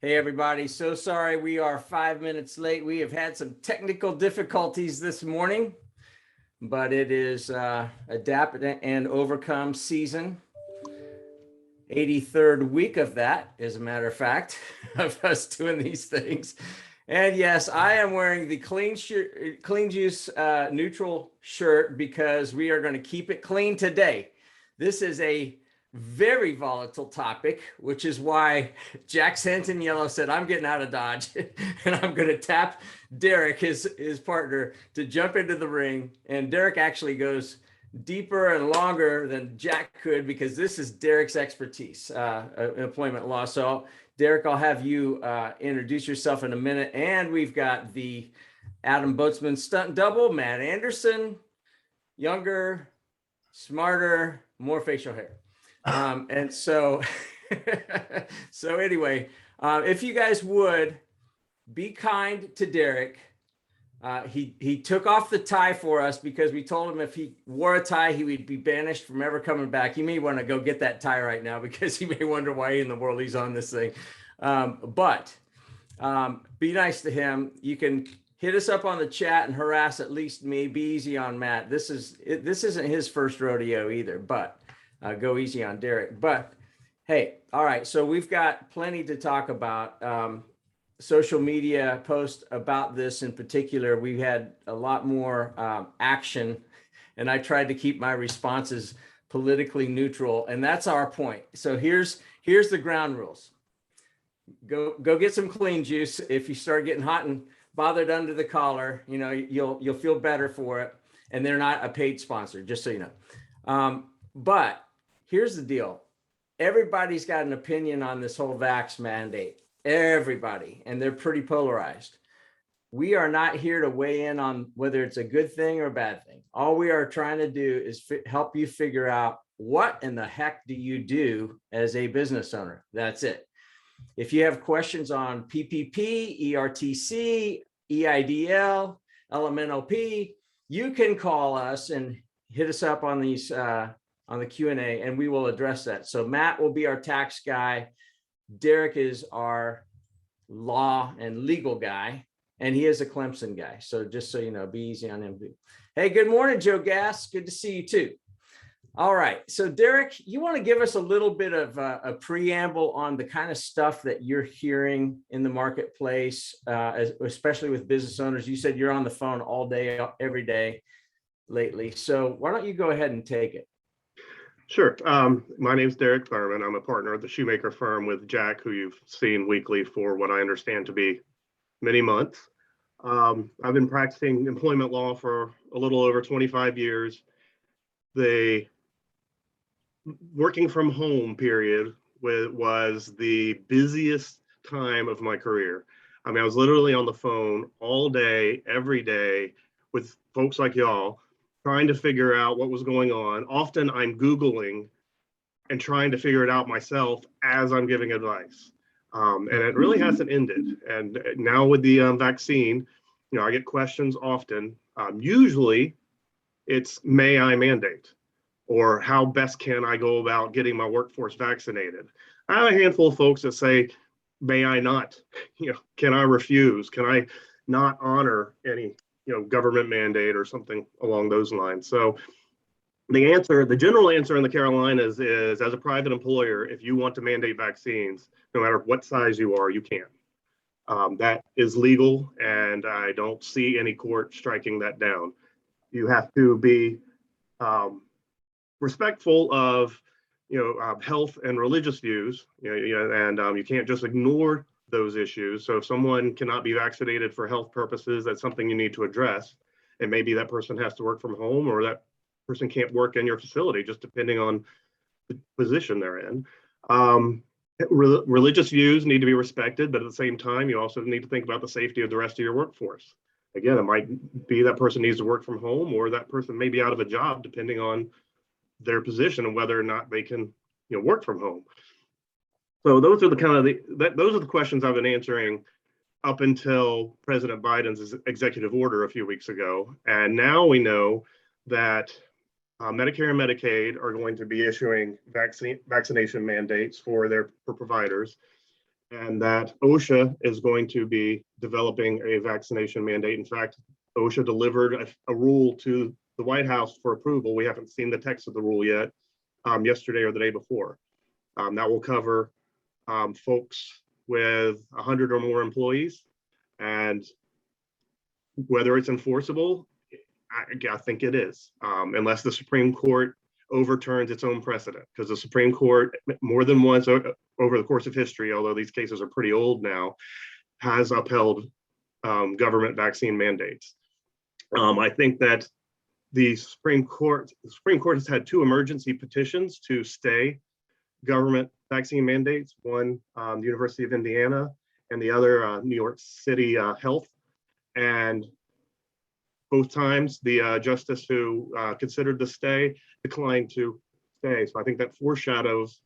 Hey everybody, so sorry we are 5 minutes late. We have had some technical difficulties this morning, but it is adapt and overcome season. 83rd week of that, as a matter of fact, of us doing these things. And yes, I am wearing the Clean Juice neutral shirt because we are going to keep it clean today. This is a very volatile topic, which is why Jack Santon Yellow said, I'm getting out of Dodge and I'm going to tap Derick, his partner, to jump into the ring. And Derick actually goes deeper and longer than Jack could because this is Derick's expertise, employment law. So Derick, I'll have you introduce yourself in a minute. And we've got the Adam Boatsman stunt double, Matt Andersen, younger, smarter, more facial hair. And so, so anyway, if you guys would be kind to Derick. He took off the tie for us because we told him if he wore a tie, he would be banished from ever coming back. You may want to go get that tie right now because he may wonder why in the world he's on this thing. But be nice to him. You can hit us up on the chat and harass at least me. Be easy on Matt. This isn't his first rodeo either, but go easy on Derick. But hey, all right. So we've got plenty to talk about. Social media posts about this in particular. We had a lot more action, and I tried to keep my responses politically neutral, and that's our point. So here's the ground rules. Go get some clean juice. If you start getting hot and bothered under the collar, you know you'll feel better for it. And they're not a paid sponsor, just so you know. But here's the deal: everybody's got an opinion on this whole vax mandate. Everybody, and they're pretty polarized. We are not here to weigh in on whether it's a good thing or a bad thing. All we are trying to do is help you figure out what in the heck do you do as a business owner. That's it. If you have questions on PPP, ERTC, EIDL, LMNOP, you can call us and hit us up on these on the Q&A, and we will address that. So Matt will be our tax guy. Derick is our law and legal guy, and he is a Clemson guy. So just so you know, be easy on him. Hey, good morning, Joe Gass. Good to see you too. All right. So Derick, you want to give us a little bit of a preamble on the kind of stuff that you're hearing in the marketplace, especially with business owners. You said you're on the phone all day, every day lately. So why don't you go ahead and take it? Sure. My name's Derick Thurman. I'm a partner at the shoemaker firm with Jack, who you've seen weekly for what I understand to be many months. I've been practicing employment law for a little over 25 years. The working from home period was the busiest time of my career. I mean, I was literally on the phone all day, every day with folks like y'all, trying to figure out what was going on. Often I'm Googling and trying to figure it out myself as I'm giving advice. And it really hasn't ended. And now with the vaccine, you know, I get questions often. Usually it's, may I mandate? Or how best can I go about getting my workforce vaccinated? I have a handful of folks that say, may I not? You know, can I refuse? Can I not honor any government mandate or something along those lines? So the general answer in the Carolinas is as a private employer, if you want to mandate vaccines, no matter what size you are, you can. That is legal, and I don't see any court striking that down. You have to be respectful of health and religious views, and you can't just ignore those issues. So if someone cannot be vaccinated for health purposes, that's something you need to address. And maybe that person has to work from home, or that person can't work in your facility, just depending on the position they're in. Religious views need to be respected, but at the same time, you also need to think about the safety of the rest of your workforce. Again, it might be that person needs to work from home, or that person may be out of a job, depending on their position and whether or not they can work from home. So those are the questions I've been answering up until President Biden's executive order a few weeks ago. And now we know that Medicare and Medicaid are going to be issuing vaccination mandates for providers. and that OSHA is going to be developing a vaccination mandate. In fact, OSHA delivered a rule to the White House for approval. We haven't seen the text of the rule yet, yesterday or the day before. That will cover folks with 100 or more employees, and whether it's enforceable, I think it is, unless the Supreme Court overturns its own precedent, because the Supreme Court more than once over the course of history, although these cases are pretty old now, has upheld government vaccine mandates. I think that the Supreme Court has had 2 emergency petitions to stay government vaccine mandates, one the University of Indiana and the other New York City Health. And both times the justice who considered the stay declined to stay. So I think that foreshadows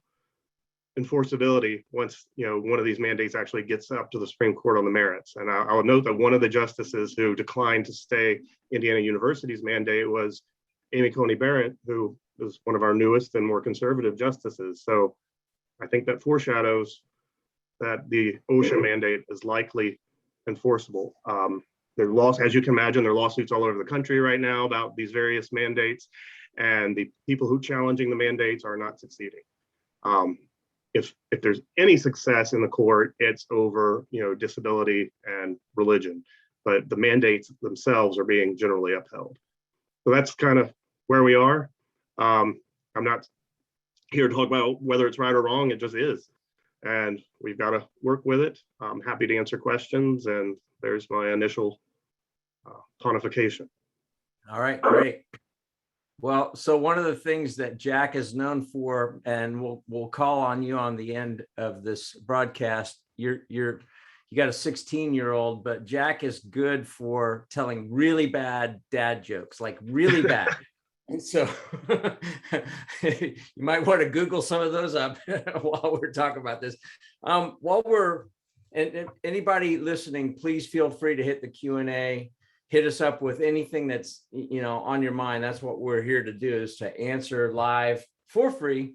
enforceability once one of these mandates actually gets up to the Supreme Court on the merits. And I would note that one of the justices who declined to stay Indiana University's mandate was Amy Coney Barrett, who is one of our newest and more conservative justices. So I think that foreshadows that the OSHA mandate is likely enforceable. There are as you can imagine, there are lawsuits all over the country right now about these various mandates, and the people who are challenging the mandates are not succeeding. If there's any success in the court, it's over disability and religion, but the mandates themselves are being generally upheld. So that's kind of where we are. I'm not here to talk about whether it's right or wrong. It just is, and we've got to work with it. I'm happy to answer questions, and there's my initial quantification. All right, great. Well, so one of the things that Jack is known for, and we'll call on you on the end of this broadcast. You got a 16-year-old, but Jack is good for telling really bad dad jokes, like really bad. And so you might want to Google some of those up while we're talking about this. And anybody listening, please feel free to hit the Q&A. Hit us up with anything that's on your mind. That's what we're here to do, is to answer live for free.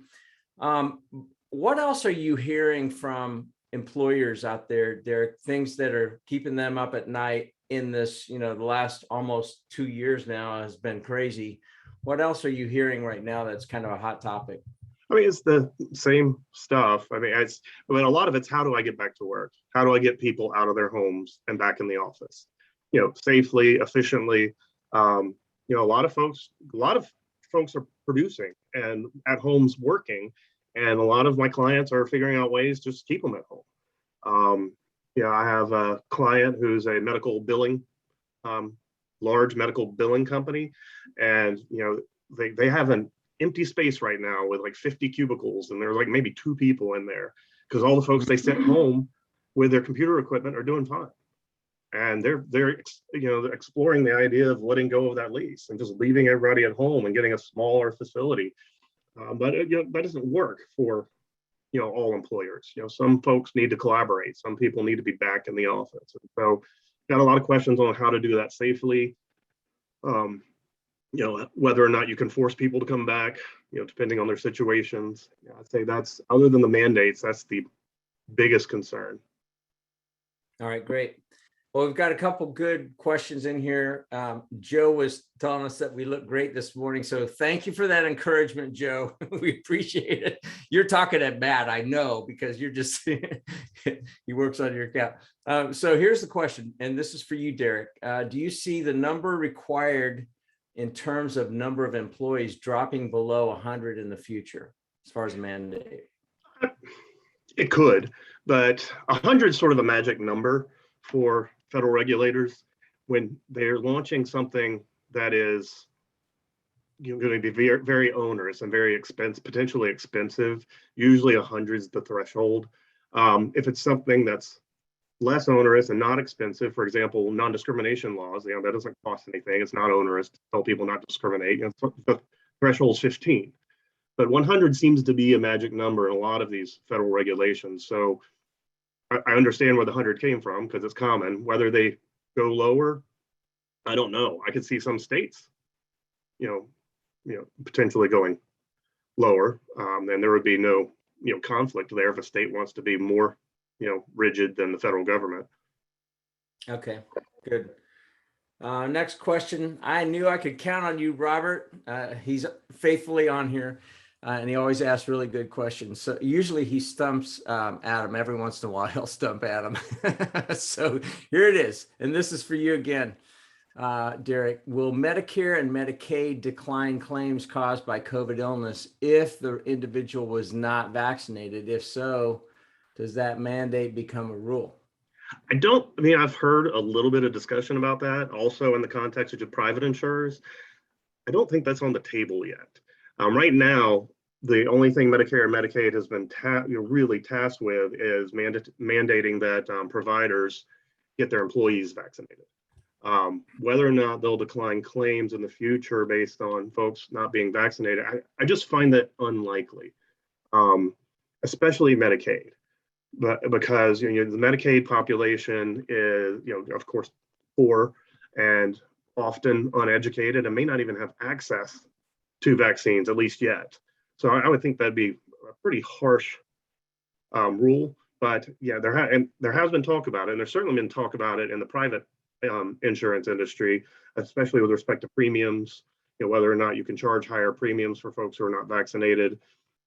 What else are you hearing from employers out there, Derick? Things that are keeping them up at night in this, the last almost 2 years now has been crazy. What else are you hearing right now that's kind of a hot topic? I mean, it's the same stuff. I mean, a lot of it's, how do I get back to work? How do I get people out of their homes and back in the office? Safely, efficiently. A lot of folks are producing and at homes working, and a lot of my clients are figuring out ways to just keep them at home. I have a client who's a medical billing, large medical billing company, and they have an empty space right now with like 50 cubicles, and there's like maybe 2 people in there because all the folks they sent home with their computer equipment are doing fine. And they're exploring the idea of letting go of that lease and just leaving everybody at home and getting a smaller facility. But that doesn't work for all employers. Some folks need to collaborate. Some people need to be back in the office. And so, got a lot of questions on how to do that safely. Whether or not you can force people to come back. Depending on their situations. I'd say that's, other than the mandates, that's the biggest concern. All right, great. Well, we've got a couple good questions in here. Joe was telling us that we look great this morning. So thank you for that encouragement, Joe. We appreciate it. You're talking at Matt, I know, because you're just, he works on your account. So here's the question, and this is for you, Derick. Do you see the number required in terms of number of employees dropping below 100 in the future, as far as a mandate? It could, but 100 is sort of a magic number for federal regulators when they're launching something that is going to be very, very onerous and very potentially expensive. Usually 100 is the threshold. If it's something that's less onerous and not expensive, for example, non-discrimination laws, that doesn't cost anything. It's not onerous to tell people not to discriminate. The threshold is 15. But 100 seems to be a magic number in a lot of these federal regulations. So I understand where the 100 came from because it's common. Whether they go lower, I don't know. I could see some states, potentially going lower, and there would be no, conflict there if a state wants to be more rigid than the federal government. Okay, good. Next question. I knew I could count on you, Robert. He's faithfully on here, and he always asks really good questions. So usually he stumps Adam. Every once in a while, he'll stump Adam. So here it is. And this is for you again, Derick. Will Medicare and Medicaid decline claims caused by COVID illness if the individual was not vaccinated? If so, does that mandate become a rule? I've heard a little bit of discussion about that also in the context of private insurers. I don't think that's on the table yet. Right now, the only thing Medicare and Medicaid has been really tasked with is mandating that providers get their employees vaccinated. Whether or not they'll decline claims in the future based on folks not being vaccinated, I just find that unlikely, especially Medicaid. But because the Medicaid population is of course poor and often uneducated and may not even have access to vaccines, at least yet. So I would think that'd be a pretty harsh rule. But yeah, there has been talk about it, and there's certainly been talk about it in the private insurance industry, especially with respect to premiums. Whether or not you can charge higher premiums for folks who are not vaccinated.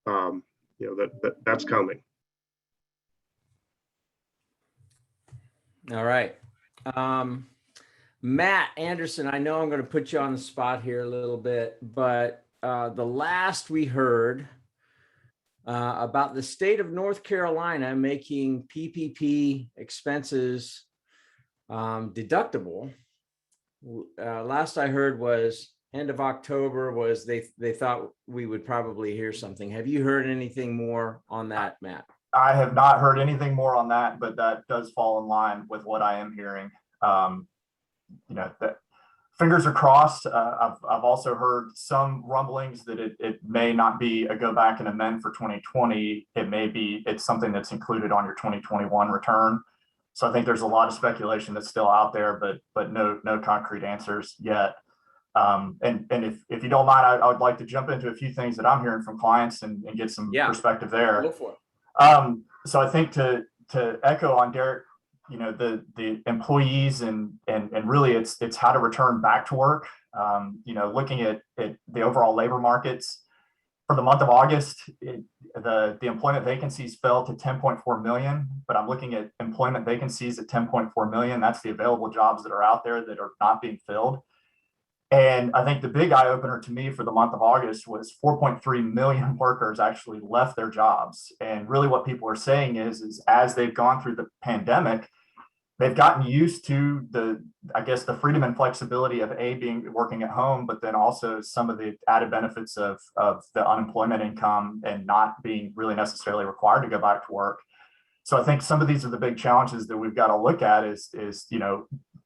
That's coming. All right. Matt Andersen, I know I'm going to put you on the spot here a little bit, but the last we heard about the state of North Carolina making PPP expenses deductible, last I heard was end of October was they thought we would probably hear something. Have you heard anything more on that, Matt? I have not heard anything more on that, but that does fall in line with what I am hearing. That fingers are crossed. I've also heard some rumblings that it may not be a go back and amend for 2020. It's something that's included on your 2021 return. So I think there's a lot of speculation that's still out there, but no concrete answers yet. And if you don't mind, I would like to jump into a few things that I'm hearing from clients and get some perspective there. Go for it. So I think to echo on Derick, the employees and really it's how to return back to work. Looking at the overall labor markets for the month of August, the employment vacancies fell to 10.4 million, but I'm looking at employment vacancies at 10.4 million. That's the available jobs that are out there that are not being filled. And I think the big eye opener to me for the month of August was 4.3 million workers actually left their jobs. And really what people are saying is as they've gone through the pandemic, they've gotten used to the freedom and flexibility of being working at home, but then also some of the added benefits of the unemployment income and not being really necessarily required to go back to work. So I think some of these are the big challenges that we've got to look at is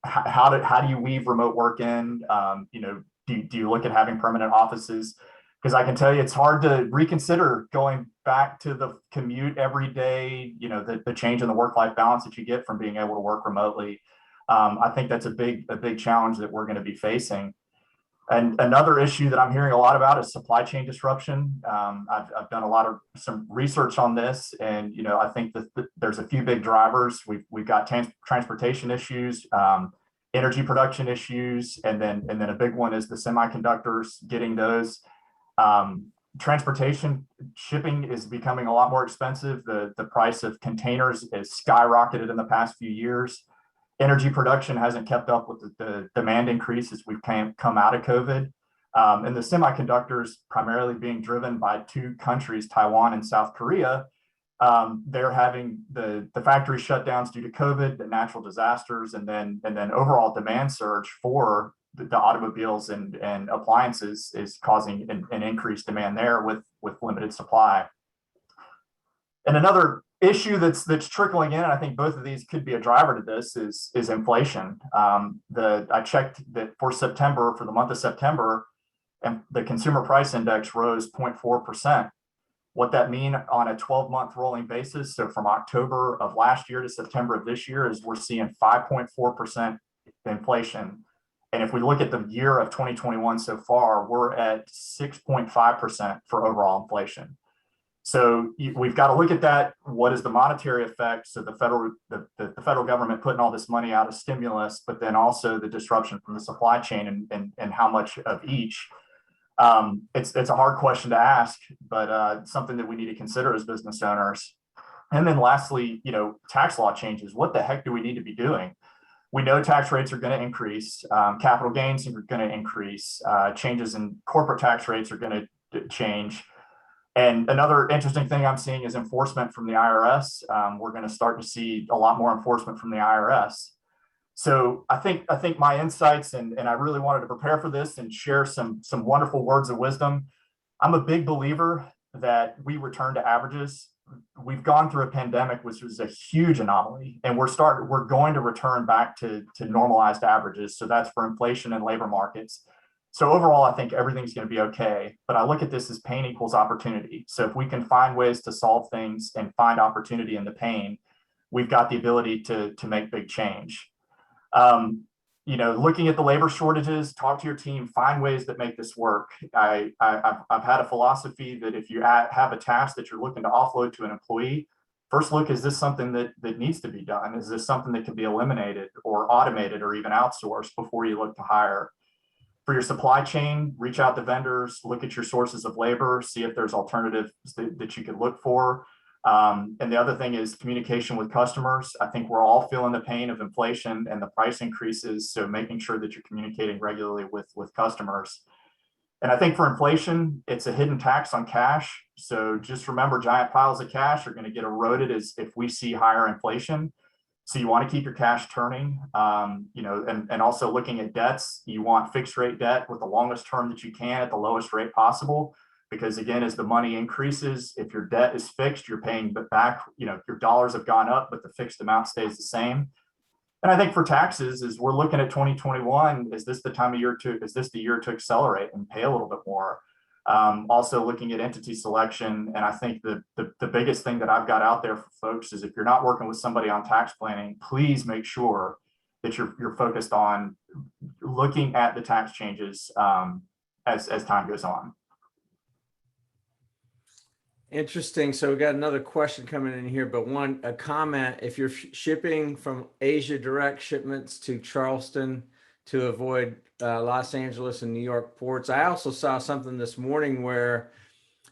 how do you weave remote work in? Do you look at having permanent offices? Because I can tell you it's hard to reconsider going back to the commute every day, the change in the work-life balance that you get from being able to work remotely. I think that's a big challenge that we're going to be facing. And another issue that I'm hearing a lot about is supply chain disruption. I've done some research on this, and I think that there's a few big drivers. We've got transportation issues, energy production issues, and then a big one is the semiconductors. Getting those. Transportation shipping is becoming a lot more expensive. The price of containers has skyrocketed in the past few years. Energy production hasn't kept up with the demand increase as we've come out of COVID. And the semiconductors primarily being driven by two countries, Taiwan and South Korea. They're having the factory shutdowns due to COVID, the natural disasters, and then overall demand surge for the automobiles and appliances is causing an increased demand there with limited supply. And another issue that's trickling in, and I think both of these could be a driver to this, is inflation. I checked that for the month of September, and the consumer price index rose 0.4%. What that mean on a 12-month rolling basis, so from October of last year to September of this year, is we're seeing 5.4% inflation. And if we look at the year of 2021 so far, we're at 6.5% for overall inflation. So we've got to look at that. What is the monetary effect? So the federal government putting all this money out of stimulus, but then also the disruption from the supply chain and how much of each. It's a hard question to ask, but something that we need to consider as business owners. And then lastly, tax law changes. What the heck do we need to be doing? We know tax rates are going to increase. Capital gains are going to increase. Changes in corporate tax rates are going to change. And another interesting thing I'm seeing is enforcement from the IRS. We're going to start to see a lot more enforcement from the IRS. So I think my insights, and I really wanted to prepare for this and share some wonderful words of wisdom. I'm a big believer that we return to averages. We've gone through a pandemic, which was a huge anomaly, and we're going to return back to normalized averages. So that's for inflation and labor markets. So overall, I think everything's going to be okay. But I look at this as pain equals opportunity. So if we can find ways to solve things and find opportunity in the pain, we've got the ability to make big change. Looking at the labor shortages, talk to your team, find ways that make this work. I've had a philosophy that if you have a task that you're looking to offload to an employee, first look, is this something that needs to be done? Is this something that can be eliminated or automated or even outsourced before you look to hire? For your supply chain, reach out to vendors, look at your sources of labor, see if there's alternatives that you could look for. And the other thing is communication with customers. I think we're all feeling the pain of inflation and the price increases. So making sure that you're communicating regularly with customers. And I think for inflation, it's a hidden tax on cash. So just remember, giant piles of cash are going to get eroded if we see higher inflation. So you want to keep your cash turning, and also looking at debts. You want fixed rate debt with the longest term that you can at the lowest rate possible. Because again, as the money increases, if your debt is fixed, you're paying back, your dollars have gone up, but the fixed amount stays the same. And I think for taxes, as we're looking at 2021, is this the year to accelerate and pay a little bit more? Also looking at entity selection. And I think the biggest thing that I've got out there for folks is if you're not working with somebody on tax planning, please make sure that you're focused on looking at the tax changes as time goes on. Interesting. So we got another question coming in here, but a comment: if you're shipping from Asia direct shipments to Charleston to avoid Los Angeles and New York ports. I also saw something this morning where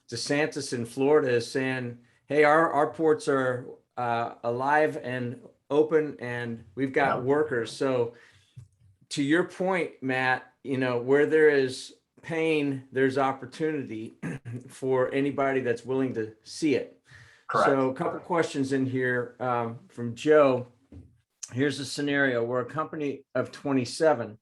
DeSantis in Florida is saying, hey, our ports are alive and open and we've got workers. So to your point, Matt, where there is pain, there's opportunity for anybody that's willing to see it. Correct. So a couple questions in here from Joe. Here's a scenario: we're a company of 27.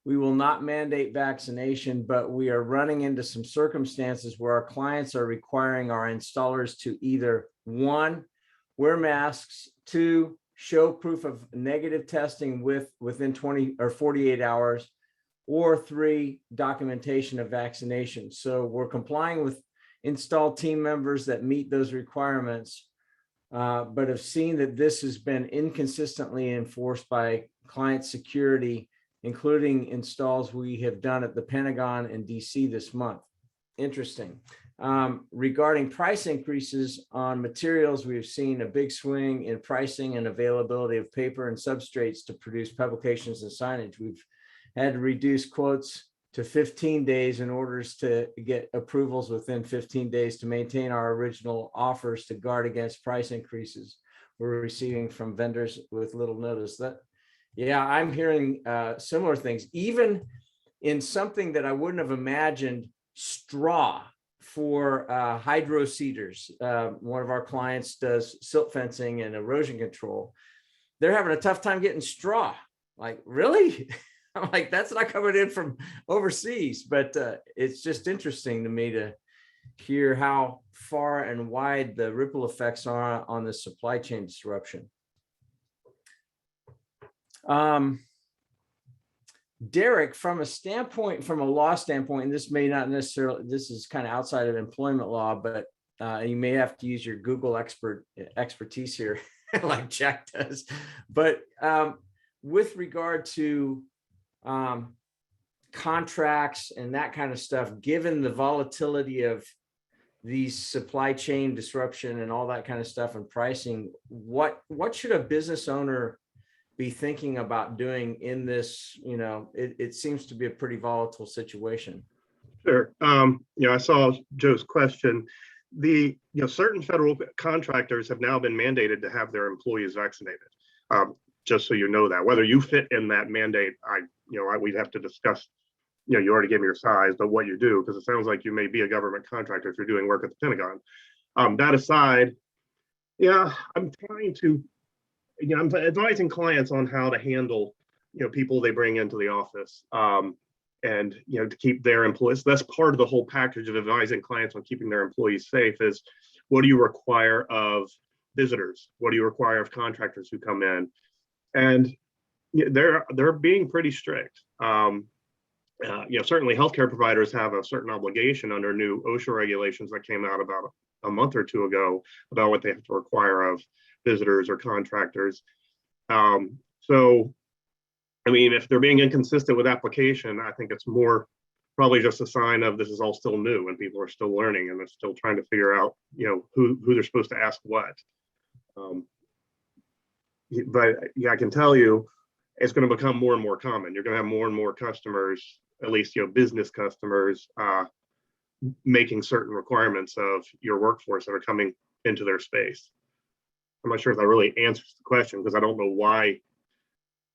We will not mandate vaccination, but we are running into some circumstances where our clients are requiring our installers to either 1, wear masks, 2, show proof of negative testing within 20 or 48 hours, or 3, documentation of vaccination. So we're complying with install team members that meet those requirements, but have seen that this has been inconsistently enforced by client security, including installs we have done at the Pentagon and DC this month. Interesting. Regarding price increases on materials, we've seen a big swing in pricing and availability of paper and substrates to produce publications and signage. We've had to reduce quotes to 15 days in order to get approvals within 15 days to maintain our original offers to guard against price increases we're receiving from vendors with little notice. I'm hearing similar things, even in something that I wouldn't have imagined, straw for hydro seeders. One of our clients does silt fencing and erosion control. They're having a tough time getting straw. Like, really? I'm like, that's not coming in from overseas, but it's just interesting to me to hear how far and wide the ripple effects are on the supply chain disruption. Derick, from a law standpoint, and this may not necessarily, this is kind of outside of employment law, but you may have to use your Google expertise here, like Jack does. But with regard to contracts and that kind of stuff, given the volatility of these supply chain disruption and all that kind of stuff and pricing, what should a business owner be thinking about doing in this? It seems to be a pretty volatile situation. Sure. I saw Joe's question. Certain federal contractors have now been mandated to have their employees vaccinated. Just so you know that, whether you fit in that mandate, we'd have to discuss. You already gave me your size, but what you do, because it sounds like you may be a government contractor if you're doing work at the Pentagon. That aside, I'm trying to, I'm advising clients on how to handle, people they bring into the office. And to keep their employees. That's part of the whole package of advising clients on keeping their employees safe is, what do you require of visitors? What do you require of contractors who come in? And they're being pretty strict. Certainly healthcare providers have a certain obligation under new OSHA regulations that came out about a month or two ago about what they have to require of visitors or contractors. If they're being inconsistent with application, I think it's more probably just a sign of this is all still new and people are still learning and they're still trying to figure out, who they're supposed to ask what. But I can tell you, it's going to become more and more common. You're going to have more and more customers, at least, business customers, making certain requirements of your workforce that are coming into their space. I'm not sure if that really answers the question, because I don't know why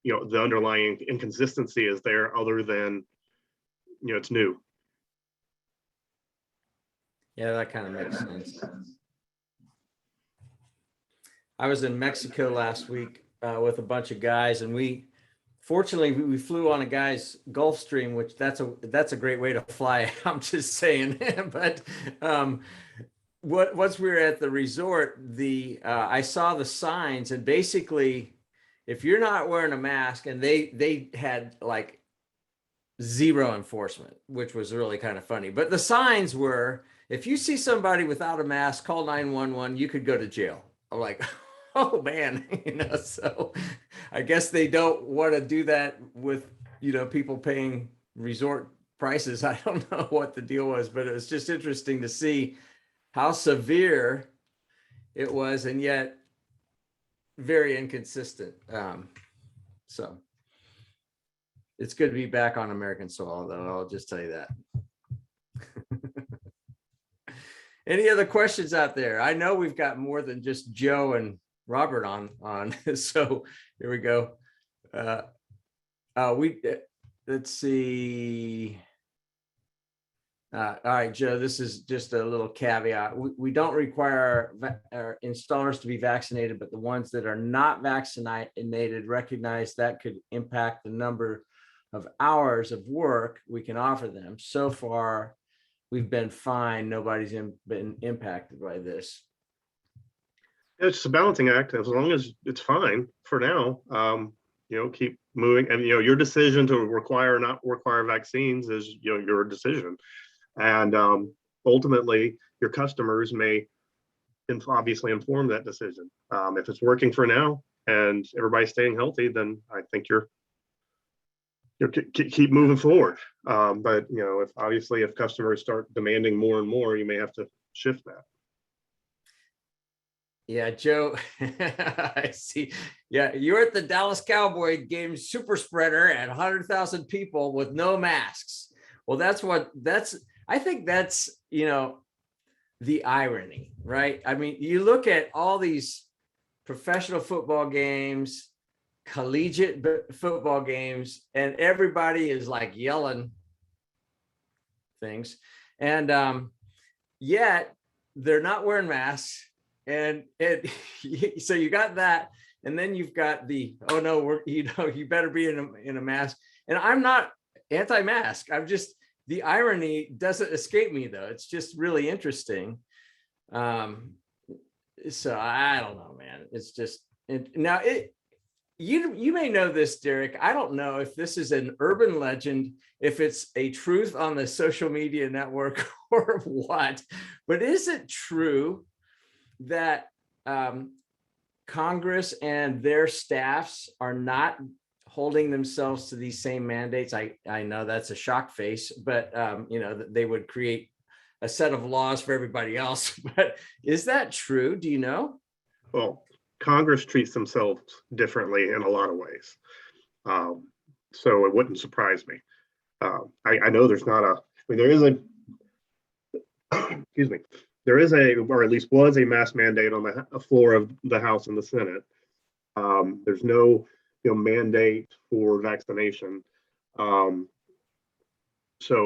the underlying inconsistency is there other than, it's new. Yeah, that kind of makes sense. I was in Mexico last week with a bunch of guys, and fortunately we flew on a guy's Gulf Stream, which that's a great way to fly. I'm just saying. But once we were at the resort, I saw the signs, and basically, if you're not wearing a mask, and they had like zero enforcement, which was really kind of funny. But the signs were, if you see somebody without a mask, call 911, you could go to jail. I'm like, oh man, so I guess they don't want to do that with, people paying resort prices. I don't know what the deal was, but it was just interesting to see how severe it was, and yet very inconsistent. So it's good to be back on American soil, though. I'll just tell you that. Any other questions out there? I know we've got more than just Joe and Robert on. So here we go. Let's see. All right, Joe, this is just a little caveat. We don't require our installers to be vaccinated, but the ones that are not vaccinated recognize that could impact the number of hours of work we can offer them. So far, we've been fine. Nobody's been impacted by this. It's a balancing act. As long as it's fine for now, keep moving. And, your decision to require or not require vaccines is, your decision. And ultimately, your customers may obviously inform that decision. If it's working for now and everybody's staying healthy, then I think you're keep moving forward. But if customers start demanding more and more, you may have to shift that. Yeah, Joe, I see. Yeah, you're at the Dallas Cowboy game super spreader and 100,000 people with no masks. Well, I think that's, the irony, right? I mean, you look at all these professional football games, collegiate football games, and everybody is like yelling things. And yet they're not wearing masks. And so you got that. And then you've got oh no, you better be in a mask. And I'm not anti-mask. The irony doesn't escape me, though. It's just really interesting. So I don't know, man. It's just now you may know this, Derick. I don't know if this is an urban legend, if it's a truth on the social media network or what, but is it true that Congress and their staffs are not holding themselves to these same mandates? I know that's a shock face, but they would create a set of laws for everybody else. But is that true? Do you know? Well, Congress treats themselves differently in a lot of ways. So it wouldn't surprise me. I know there's not a, I mean, there is a, excuse me, there is a, or at least was a mask mandate on the floor of the House and the Senate. There's no, mandate for vaccination. So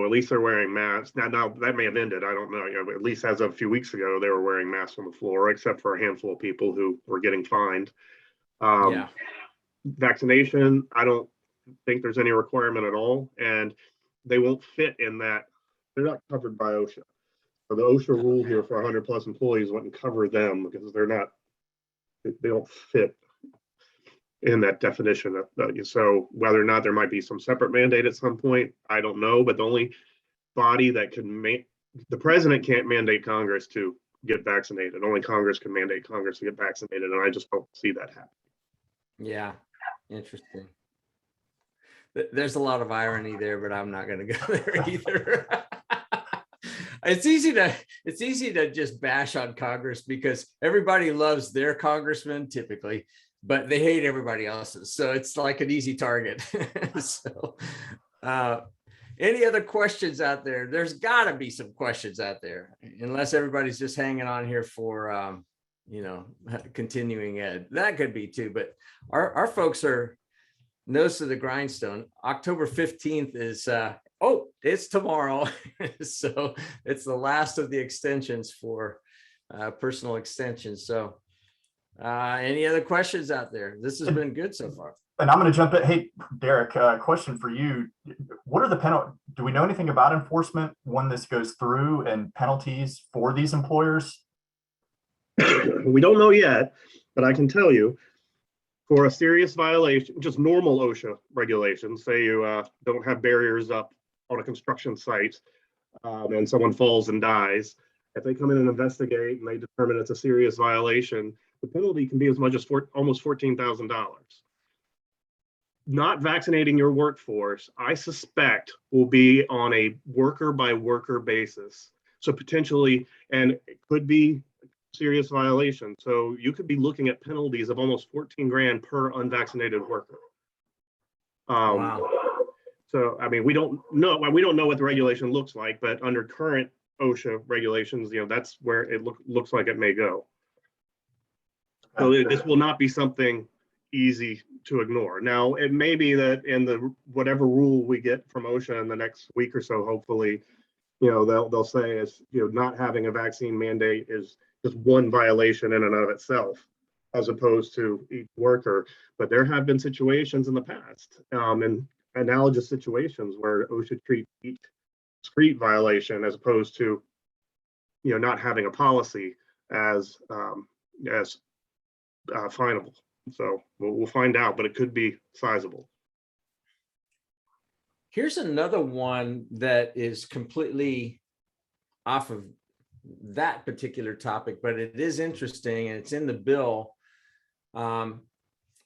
at least they're wearing masks. Now that may have ended. I don't know. At least as of a few weeks ago, they were wearing masks on the floor, except for a handful of people who were getting fined. Yeah. Vaccination, I don't think there's any requirement at all, and they won't fit in that. They're not covered by OSHA. So the OSHA rule here for 100 plus employees wouldn't cover them because they don't fit in that definition. So whether or not there might be some separate mandate at some point, I don't know. But the only body that can the president can't mandate Congress to get vaccinated. Only Congress can mandate Congress to get vaccinated, and I just don't see that happen. Yeah, interesting. There's a lot of irony there, but I'm not going to go there either. It's easy to just bash on Congress because everybody loves their congressman typically, but they hate everybody else's. So it's like an easy target. So any other questions out there? There's got to be some questions out there, unless everybody's just hanging on here for, continuing ed. That could be too, but our folks are nose to the grindstone. October 15th is, it's tomorrow. So it's the last of the extensions for personal extensions. So any other questions out there? This has been good so far. And I'm going to jump in. Hey, Derick, question for you. What are the penalties? Do we know anything about enforcement when this goes through and penalties for these employers? We don't know yet, but I can tell you for a serious violation, just normal OSHA regulations, say you don't have barriers up on a construction site and someone falls and dies, if they come in and investigate and they determine it's a serious violation, the penalty can be as much as almost $14,000. Not vaccinating your workforce, I suspect, will be on a worker by worker basis. So potentially, and it could be serious violation. So you could be looking at penalties of almost 14 grand per unvaccinated worker. Wow. So, I mean, we don't know what the regulation looks like, but under current OSHA regulations, that's where it looks like it may go. So this will not be something easy to ignore. Now, it may be that in the whatever rule we get from OSHA in the next week or so, hopefully, they'll say is not having a vaccine mandate is just one violation in and of itself, as opposed to each worker. But there have been situations in the past, and analogous situations where OSHA treats each discrete violation as opposed to, not having a policy as finable. So we'll find out, but it could be sizable. Here's another one that is completely off of that particular topic, but it is interesting and it's in the bill.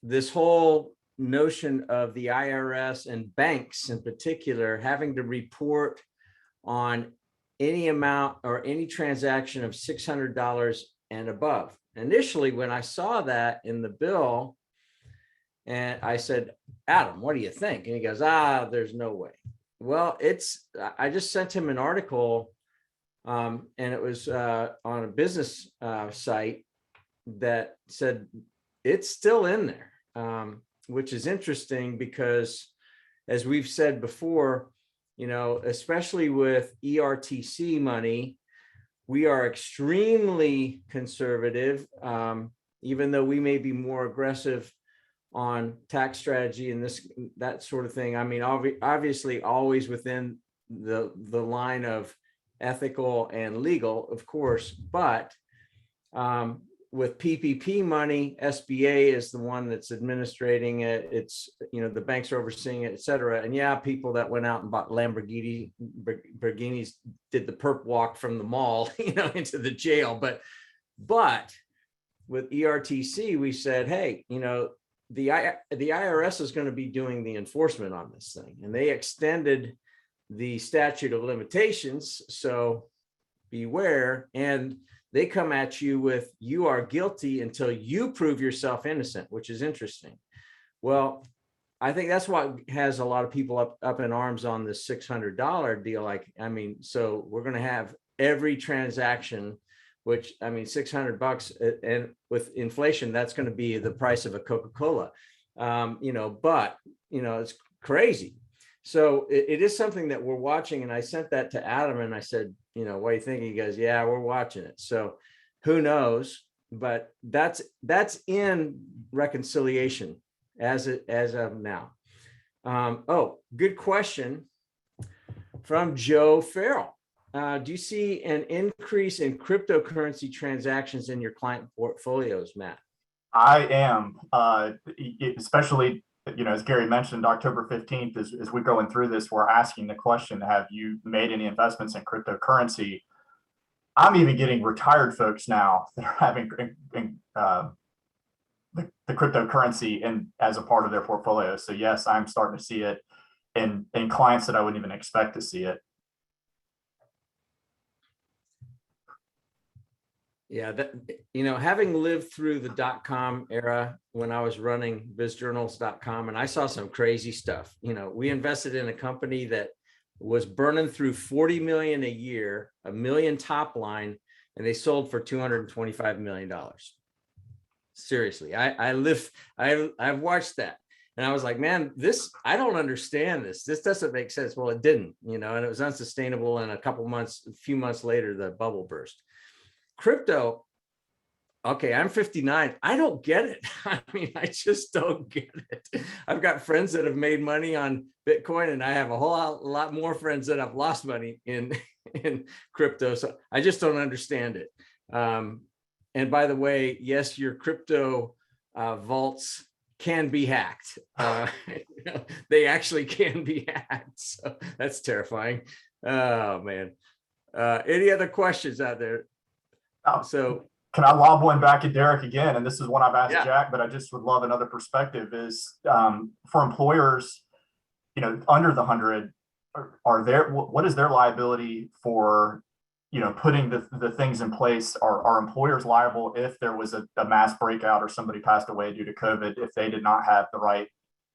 This whole notion of the IRS and banks in particular having to report on any amount or any transaction of $600 and above. Initially, when I saw that in the bill, and I said, Adam, what do you think? And he goes, there's no way. Well, I just sent him an article and it was on a business site that said it's still in there, which is interesting because, as we've said before, especially with ERTC money, we are extremely conservative, even though we may be more aggressive on tax strategy and that sort of thing. I mean, obviously always within the line of ethical and legal, of course, but with PPP money, SBA is the one that's administrating it. It's, the banks are overseeing it, et cetera. And yeah, people that went out and bought Lamborghinis did the perp walk from the mall, into the jail. But with ERTC, we said, hey, the IRS is going to be doing the enforcement on this thing, and they extended the statute of limitations. So beware. And they come at you with, you are guilty until you prove yourself innocent, which is interesting. Well, I think that's what has a lot of people up in arms on this $600 deal. Like, I mean, so we're going to have every transaction, which, I mean, $600, and with inflation, that's going to be the price of a Coca-Cola. But it's crazy. So it is something that we're watching. And I sent that to Adam and I said, what do you think? He goes, yeah, we're watching it. So who knows, but that's in reconciliation as of now. Good question from Joe Farrell. Do you see an increase in cryptocurrency transactions in your client portfolios, Matt? I am, especially, as Gary mentioned, October 15th, as we're going through this, we're asking the question, have you made any investments in cryptocurrency? I'm even getting retired folks now that are having the cryptocurrency as a part of their portfolio. So yes, I'm starting to see it in clients that I wouldn't even expect to see it. Yeah, having lived through the .com era when I was running bizjournals.com, and I saw some crazy stuff. We invested in a company that was burning through 40 million a year, $1 million top line, and they sold for $225 million. Seriously, I've watched that, and I was like, man, I don't understand this. This doesn't make sense. Well, it didn't, and it was unsustainable. And a few months later, the bubble burst. Crypto, okay, I'm 59. I don't get it. I mean, I just don't get it. I've got friends that have made money on Bitcoin, and I have a whole lot more friends that have lost money in crypto. So I just don't understand it. And by the way, yes, your crypto vaults can be hacked. They actually can be hacked. So that's terrifying. Oh, man. Any other questions out there? So can I lob one back at Derick again? And this is one I've asked Jack, but I just would love another perspective is for employers, under the 100, what is their liability for, putting the things in place? Are employers liable if there was a mass breakout or somebody passed away due to COVID, if they did not have the right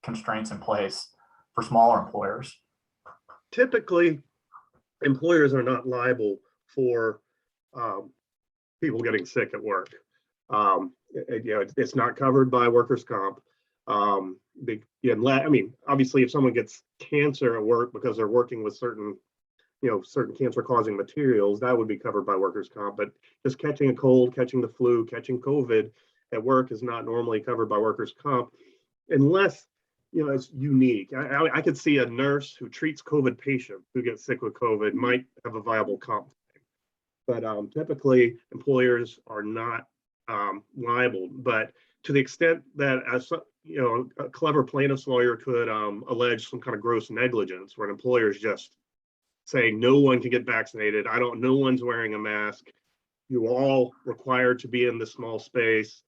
constraints in place for smaller employers? Typically, employers are not liable for people getting sick at work. It's not covered by workers' comp. Obviously, if someone gets cancer at work because they're working with certain cancer-causing materials, that would be covered by workers' comp. But just catching a cold, catching the flu, catching COVID at work is not normally covered by workers' comp, unless it's unique. I could see a nurse who treats COVID patients who get sick with COVID might have a viable comp. But typically, employers are not liable. But to the extent that a clever plaintiff's lawyer could allege some kind of gross negligence, where an employer is just saying no one can get vaccinated, no one's wearing a mask, you're all required to be in this small space.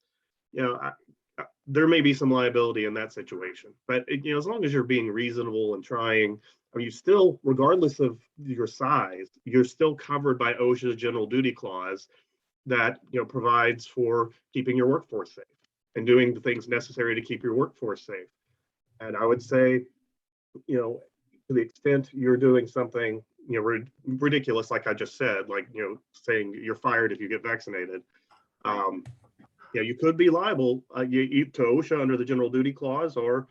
There may be some liability in that situation. But as long as you're being reasonable and trying. You still, regardless of your size, you're still covered by OSHA's general duty clause that provides for keeping your workforce safe and doing the things necessary to keep your workforce safe. And I would say, to the extent you're doing something ridiculous, like I just said, like saying you're fired if you get vaccinated, you could be liable to OSHA under the general duty clause or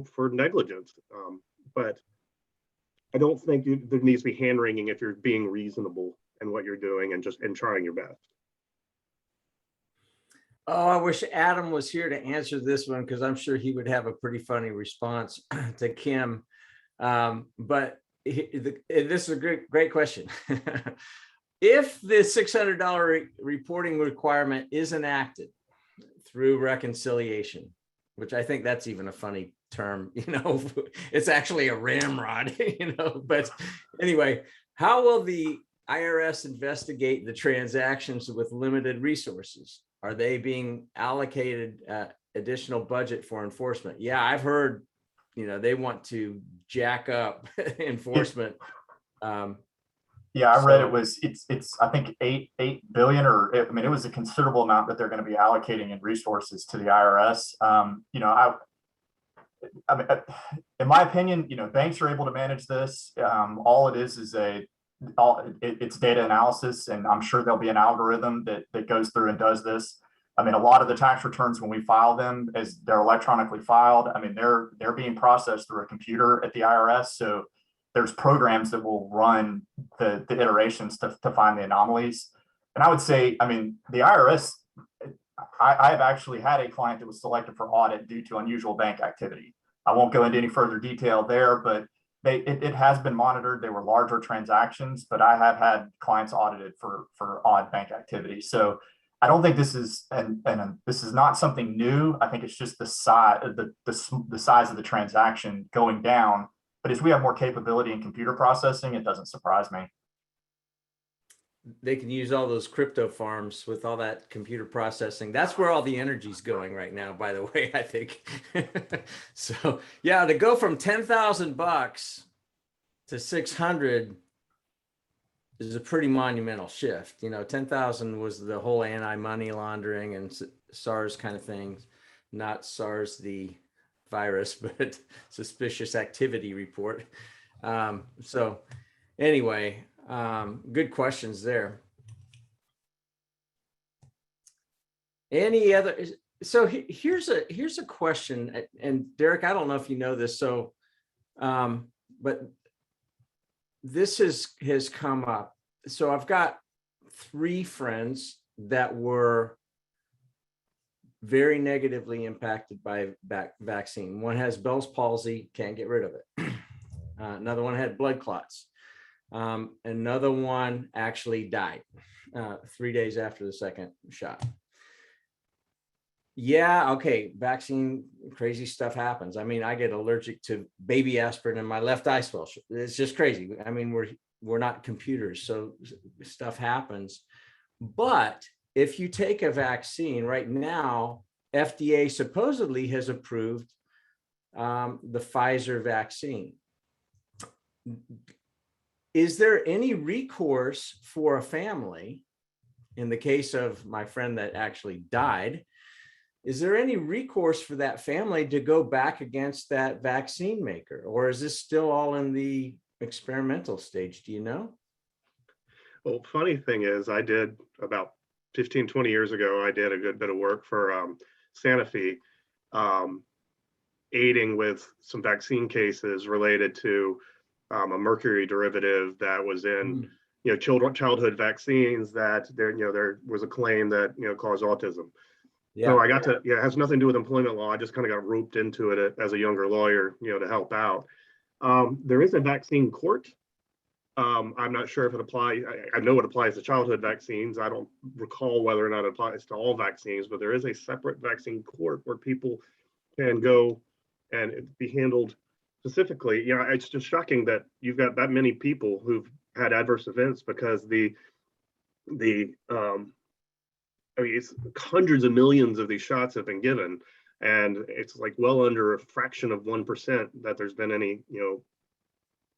for negligence. But I don't think there needs to be hand-wringing if you're being reasonable in what you're doing and trying your best. Oh, I wish Adam was here to answer this one, because I'm sure he would have a pretty funny response to Kim. But this is a great question. If the $600 reporting requirement is enacted through reconciliation, which I think that's even a funny term, it's actually a ramrod, but anyway, how will the IRS investigate the transactions with limited resources? Are they being allocated additional budget for enforcement? Yeah, I've heard, they want to jack up enforcement. Yeah, I read So- it was it's I think 8 billion, or I mean it was a considerable amount that they're going to be allocating in resources to the IRS. I mean, in my opinion, banks are able to manage this. All it is it's data analysis, and I'm sure there'll be an algorithm that goes through and does this. I mean, a lot of the tax returns when we file them, as they're electronically filed, I mean, they're being processed through a computer at the IRS. So there's programs that will run the iterations to find the anomalies. And I would say, I mean, the IRS, I've actually had a client that was selected for audit due to unusual bank activity. I won't go into any further detail there, but it has been monitored. They were larger transactions, but I have had clients audited for odd bank activity. So I don't think this is and this is not something new. I think it's just the size the size of the transaction going down. But as we have more capability in computer processing, it doesn't surprise me. They can use all those crypto farms with all that computer processing. That's where all the energy's going right now, by the way, I think. So yeah, to go from $10,000 to 600 is a pretty monumental shift. 10,000 was the whole anti-money laundering and SARS kind of things, not SARS the virus, but suspicious activity report. So anyway, good questions there. Any other? So here's a question, and Derick, I don't know if you know this. So, but this has come up. So I've got 3 friends that were very negatively impacted by vaccine. One has Bell's palsy, can't get rid of it. Another one had blood clots. Another one actually died 3 days after the second shot. Yeah, okay, vaccine, crazy stuff happens. I mean, I get allergic to baby aspirin and my left eye swells. It's just crazy. I mean, we're not computers, so stuff happens. But if you take a vaccine right now, FDA supposedly has approved the Pfizer vaccine. Is there any recourse for a family, in the case of my friend that actually died, is there any recourse for that family to go back against that vaccine maker? Or is this still all in the experimental stage? Do you know? Well, funny thing is, I did about 15, 20 years ago, I did a good bit of work for Sanofi, aiding with some vaccine cases related to a mercury derivative that was in childhood vaccines that there was a claim that caused autism. Yeah. So I got to, it has nothing to do with employment law. I just kind of got roped into it as a younger lawyer, to help out. There is a vaccine court. I'm not sure if it applies. I know it applies to childhood vaccines. I don't recall whether or not it applies to all vaccines, but there is a separate vaccine court where people can go and be handled specifically. It's just shocking that you've got that many people who've had adverse events because it's hundreds of millions of these shots have been given, and it's like well under a fraction of 1% that there's been any,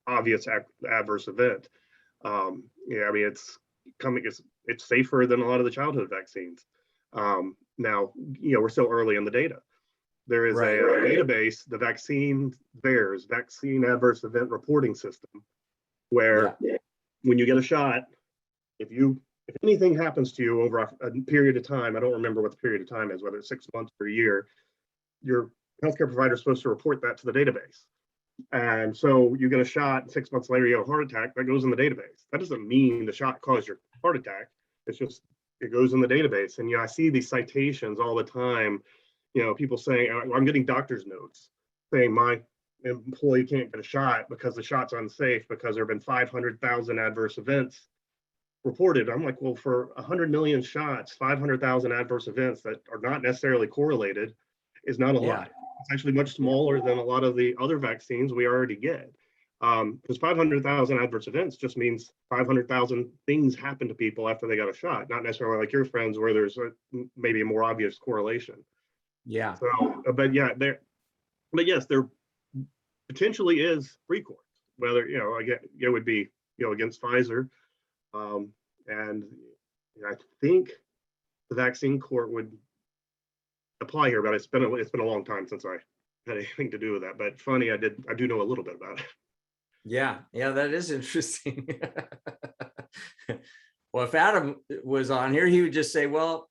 obvious adverse event. It's safer than a lot of the childhood vaccines. Now, we're still early in the data. There is a database, the Vaccine Adverse Event Reporting System, where when you get a shot, if anything happens to you over a period of time, I don't remember what the period of time is, whether it's 6 months or a year, your healthcare provider is supposed to report that to the database. And so you get a shot, 6 months later, you have a heart attack, that goes in the database. That doesn't mean the shot caused your heart attack. It's just, it goes in the database. And I see these citations all the time, people saying, I'm getting doctor's notes saying my employee can't get a shot because the shot's unsafe because there have been 500,000 adverse events reported. I'm like, well, for 100 million shots, 500,000 adverse events that are not necessarily correlated is not a lot. It's actually much smaller than a lot of the other vaccines we already get. Because 500,000 adverse events just means 500,000 things happen to people after they got a shot, not necessarily like your friends where there's maybe a more obvious correlation. Yeah. So, but yes, there potentially is recourse. Whether again, it would be against Pfizer. And I think the vaccine court would apply here, but it's been a long time since I had anything to do with that. But funny, I do know a little bit about it. Yeah, that is interesting. Well, if Adam was on here, he would just say, well,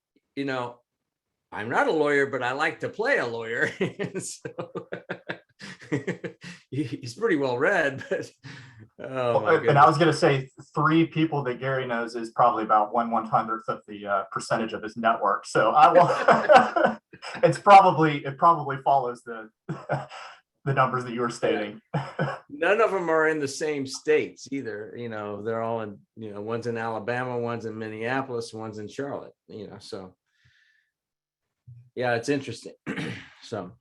I'm not a lawyer, but I like to play a lawyer. So he's pretty well read, but and I was going to say 3 people that Gary knows is probably about 1/100th of the percentage of his network. So I will. it probably follows the the numbers that you were stating. None of them are in the same states either. They're all in, one's in Alabama, one's in Minneapolis, one's in Charlotte, so yeah, it's interesting. So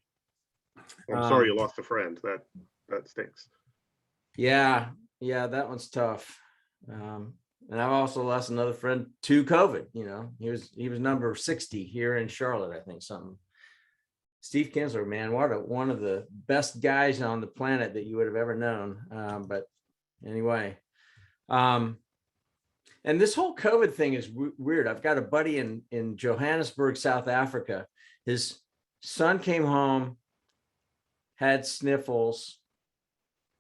I'm sorry you lost a friend. That stinks. Yeah, that one's tough. And I've also lost another friend to COVID. He was number 60 here in Charlotte, I think, something. Steve Kinsler, man, one of the best guys on the planet that you would have ever known. But anyway, and this whole COVID thing is weird. I've got a buddy in Johannesburg, South Africa. His son came home, had sniffles.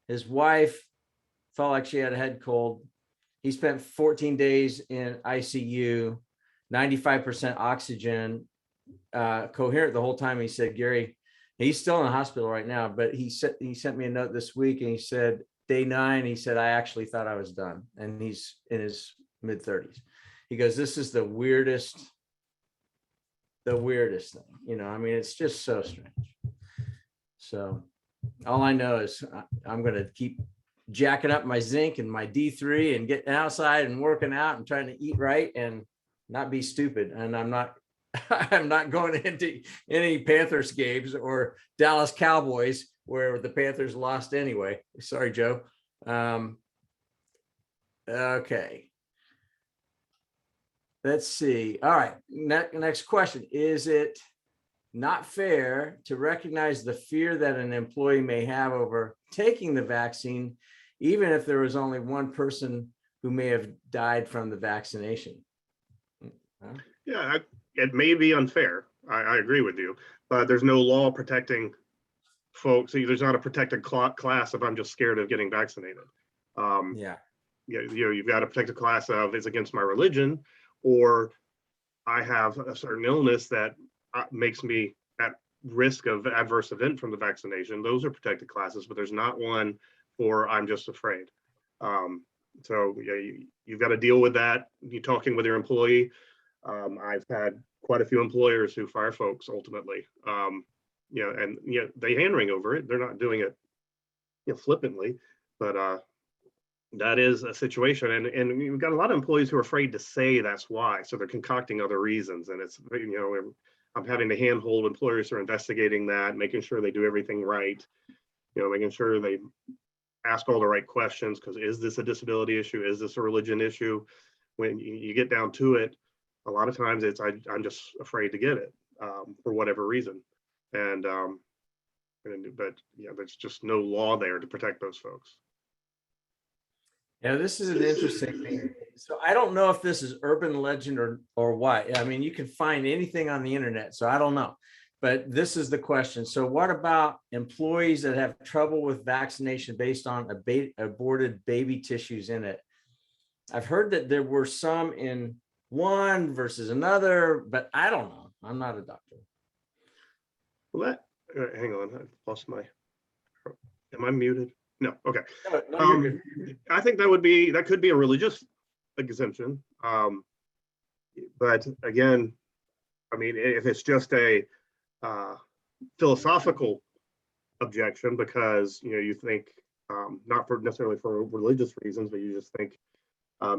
His wife felt like she had a head cold. He spent 14 days in ICU, 95% oxygen, coherent the whole time. He said, Gary, he's still in the hospital right now, but he sent me a note this week and he said, day 9, he said, I actually thought I was done. And he's in his mid-30s. He goes, this is the weirdest thing. It's just so strange. So all I know is I'm going to keep jacking up my zinc and my D3 and getting outside and working out and trying to eat right and not be stupid. And I'm not going into any Panthers games or Dallas Cowboys where the Panthers lost anyway. Sorry, Joe. Okay. Let's see. All right. Next question. Is it not fair to recognize the fear that an employee may have over taking the vaccine, even if there was only one person who may have died from the vaccination? Yeah, it may be unfair. I agree with you, but there's no law protecting folks. There's not a protected class if I'm just scared of getting vaccinated. You've got a protected class of it's against my religion, or I have a certain illness that makes me at risk of adverse event from the vaccination. Those are protected classes, but there's not one for I'm just afraid. So you've got to deal with that. You're talking with your employee. I've had quite a few employers who fire folks ultimately, they hand wring over it. They're not doing it, flippantly, but that is a situation. And we've got a lot of employees who are afraid to say that's why. So they're concocting other reasons. And it's, I'm having to handhold employers who are investigating that, making sure they do everything right, making sure they ask all the right questions, because is this a disability issue? Is this a religion issue? When you get down to it, a lot of times it's I'm just afraid to get it for whatever reason. But there's just no law there to protect those folks. Yeah, this is an interesting thing. So I don't know if this is urban legend or what. I mean, you can find anything on the internet, so I don't know. But this is the question. So what about employees that have trouble with vaccination based on aborted baby tissues in it? I've heard that there were some in one versus another, but I don't know. I'm not a doctor. Well, hang on, I lost my, am I muted? No, okay. No, I think that could be a religious exemption. But again, I mean, if it's just a philosophical objection because you think not necessarily for religious reasons, but you just think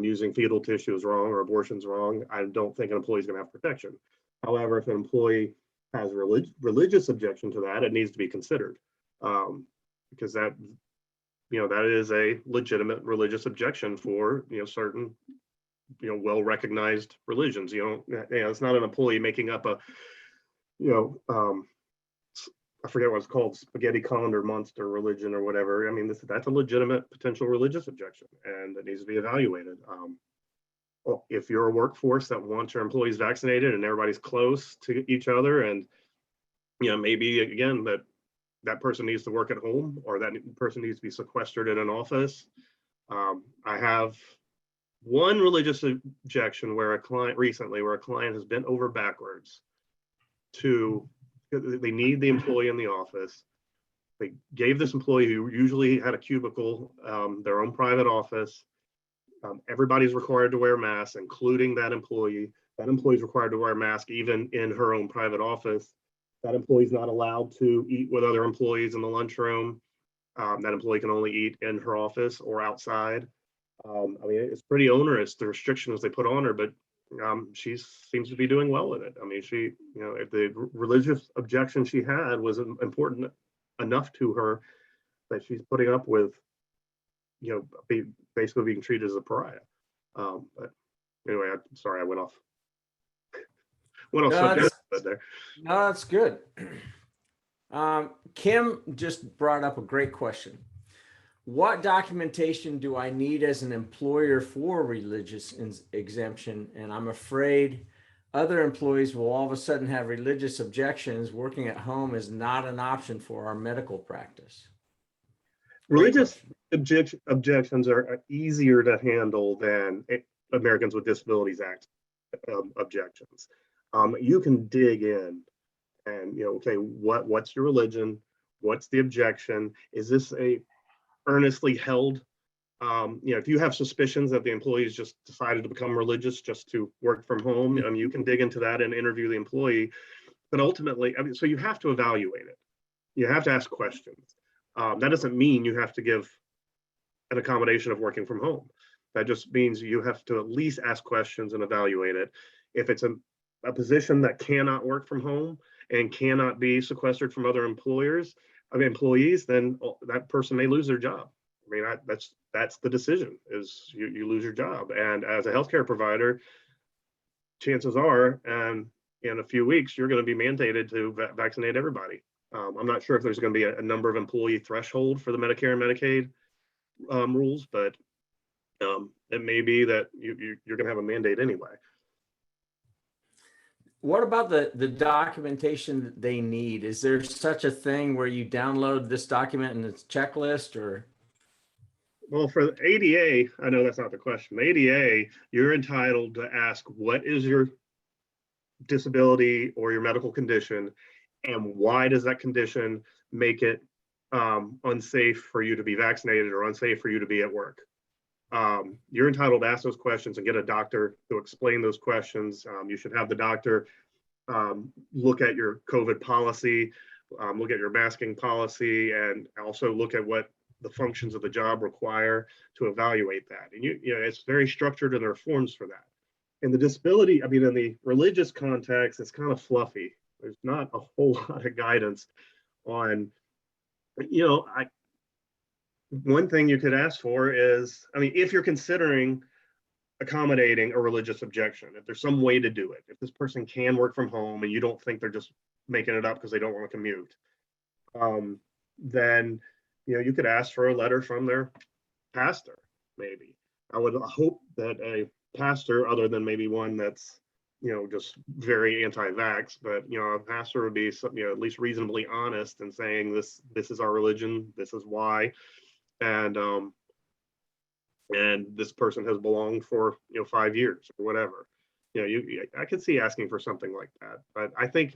using fetal tissue is wrong or abortion's wrong, I don't think an employee is going to have protection. However, if an employee has a religious objection to that, it needs to be considered because that is a legitimate religious objection for certain well-recognized religions. It's not an employee making up a I forget what it's called, spaghetti colander monster religion or whatever. I mean, that's a legitimate potential religious objection, and it needs to be evaluated. Well, if you're a workforce that wants your employees vaccinated and everybody's close to each other, and maybe again that person needs to work at home, or that person needs to be sequestered in an office. I have one religious objection where a client has bent over backwards they need the employee in the office. They gave this employee, who usually had a cubicle, their own private office. Everybody's required to wear masks, including that employee. That employee's required to wear a mask even in her own private office. That employee's not allowed to eat with other employees in the lunchroom. That employee can only eat in her office or outside. It's pretty onerous, the restrictions they put on her, but she seems to be doing well with it. If the religious objection she had was important enough to her that she's putting up with, basically being treated as a pariah. But anyway, I'm sorry, I went off subject there. No, that's good. Kim just brought up a great question. What documentation do I need as an employer for religious exemption? And I'm afraid other employees will all of a sudden have religious objections. Working at home is not an option for our medical practice. Religious objections are easier to handle than Americans with Disabilities Act objections. You can dig in and, okay, what's your religion? What's the objection? Is this a earnestly held? If you have suspicions that the employees just decided to become religious just to work from home, you can dig into that and interview the employee. But ultimately, so you have to evaluate it. You have to ask questions. That doesn't mean you have to give an accommodation of working from home. That just means you have to at least ask questions and evaluate it. If it's a position that cannot work from home and cannot be sequestered from other employees, then that person may lose their job. That's the decision, is you lose your job. And as a healthcare provider, chances are, in a few weeks, you're going to be mandated to vaccinate everybody. I'm not sure if there's going to be a number of employee threshold for the Medicare and Medicaid rules, but it may be that you're going to have a mandate anyway. What about the documentation that they need? Is there such a thing where you download this document and it's checklist, or? Well, for the ADA, I know that's not the question. The ADA, you're entitled to ask, what is your disability or your medical condition, and why does that condition make it unsafe for you to be vaccinated or unsafe for you to be at work? You're entitled to ask those questions and get a doctor to explain those questions. You should have the doctor look at your COVID policy, look at your masking policy, and also look at what the functions of the job require to evaluate that. And it's very structured, and there are forms for that. In the disability, in the religious context, it's kind of fluffy. There's not a whole lot of guidance on, one thing you could ask for is, if you're considering accommodating a religious objection, if there's some way to do it, if this person can work from home and you don't think they're just making it up because they don't want to commute, then you could ask for a letter from their pastor. Maybe I would hope that a pastor, other than maybe one that's just very anti-vax, but a pastor would be at least reasonably honest in saying this is our religion, this is why, and this person has belonged for 5 years or whatever. I could see asking for something like that, but I think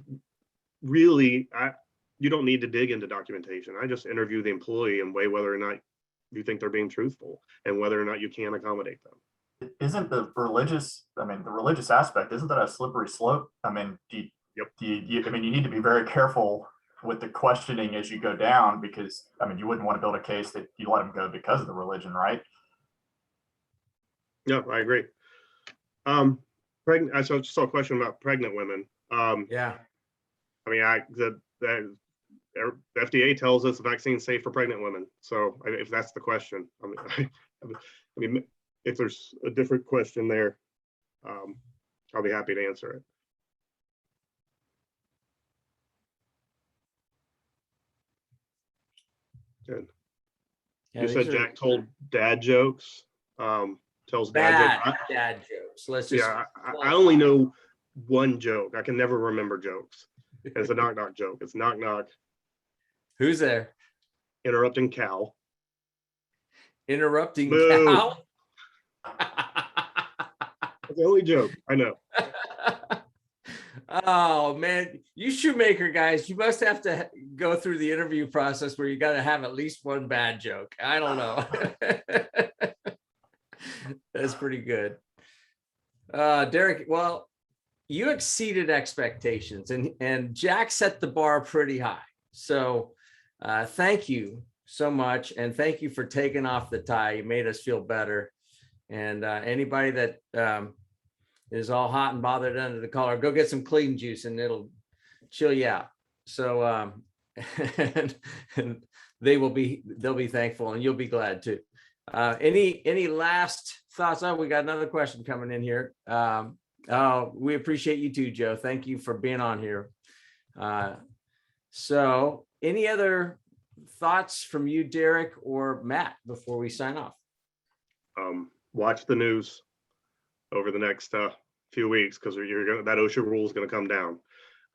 really you don't need to dig into documentation. I just interview the employee and weigh whether or not you think they're being truthful and whether or not you can accommodate them. Isn't the religious aspect, isn't that a slippery slope? You need to be very careful with the questioning as you go down, because you wouldn't want to build a case that you let them go because of the religion, right? Yeah, I agree. I saw a question about pregnant women. Yeah. The FDA tells us the vaccine is safe for pregnant women. So if that's the question, if there's a different question there, I'll be happy to answer it. Good. Yeah, you said Jack told dad jokes. Tells dad jokes. Dad jokes. So let's just. Yeah, I only know one joke. I can never remember jokes. And it's a knock knock joke. It's knock knock, Who's there? interrupting cow. Interrupting Boo. cow. That's the only joke I know. Oh man, you shoemaker guys, you must have to go through the interview process where you got to have at least one bad joke. I don't know. That's pretty good. Derick, well, you exceeded expectations and Jack set the bar pretty high. So thank you so much. And thank you for taking off the tie. You made us feel better. And anybody that is all hot and bothered under the collar, go get some clean juice and it'll chill you out. So and they'll be thankful and you'll be glad too. Any last thoughts? Oh, we got another question coming in here. Oh, we appreciate you too, Joe. Thank you for being on here. So any other thoughts from you, Derick or Matt, before we sign off? Watch the news over the next few weeks, because that OSHA rule is going to come down,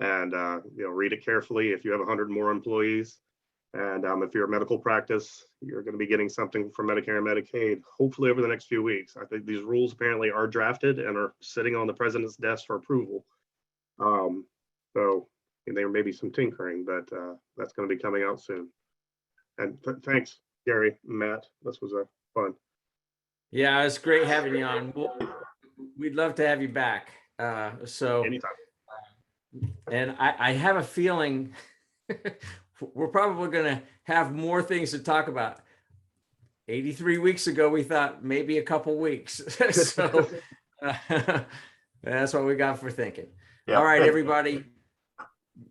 and read it carefully. If you have 100 more employees, and if you're a medical practice, you're going to be getting something from Medicare and Medicaid, hopefully over the next few weeks. I think these rules apparently are drafted and are sitting on the president's desk for approval. So there may be some tinkering, but that's going to be coming out soon. And thanks, Gary and Matt. This was fun. Yeah, it's great having you on. We'd love to have you back. So Anytime. And I have a feeling we're probably going to have more things to talk about. 83 weeks ago, we thought maybe a couple weeks. So that's what we got for thinking. Yeah. All right, everybody.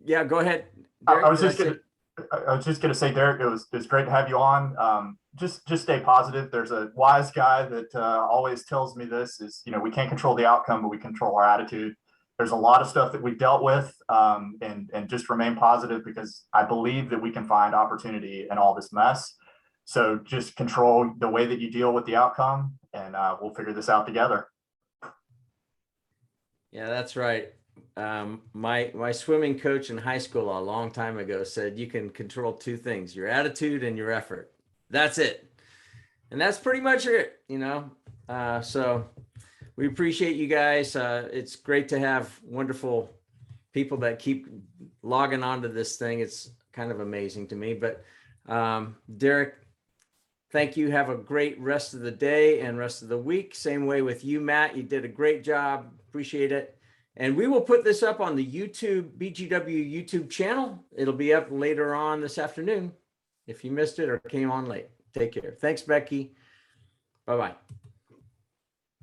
Yeah, go ahead. Derick, I was just going to say, Derick, it was great to have you on. Just stay positive. There's a wise guy that always tells me this is, we can't control the outcome, but we control our attitude. There's a lot of stuff that we've dealt with, and just remain positive, because I believe that we can find opportunity in all this mess. So just control the way that you deal with the outcome, and we'll figure this out together. Yeah, that's right. My swimming coach in high school a long time ago said you can control two things: your attitude and your effort. That's it. And that's pretty much it, so we appreciate you guys. It's great to have wonderful people that keep logging onto this thing. It's kind of amazing to me. But Derick, thank you. Have a great rest of the day and rest of the week. Same way with you, Matt. You did a great job. Appreciate it. And we will put this up on the BGW YouTube channel. It'll be up later on this afternoon if you missed it or came on late. Take care. Thanks, Becky. Bye-bye.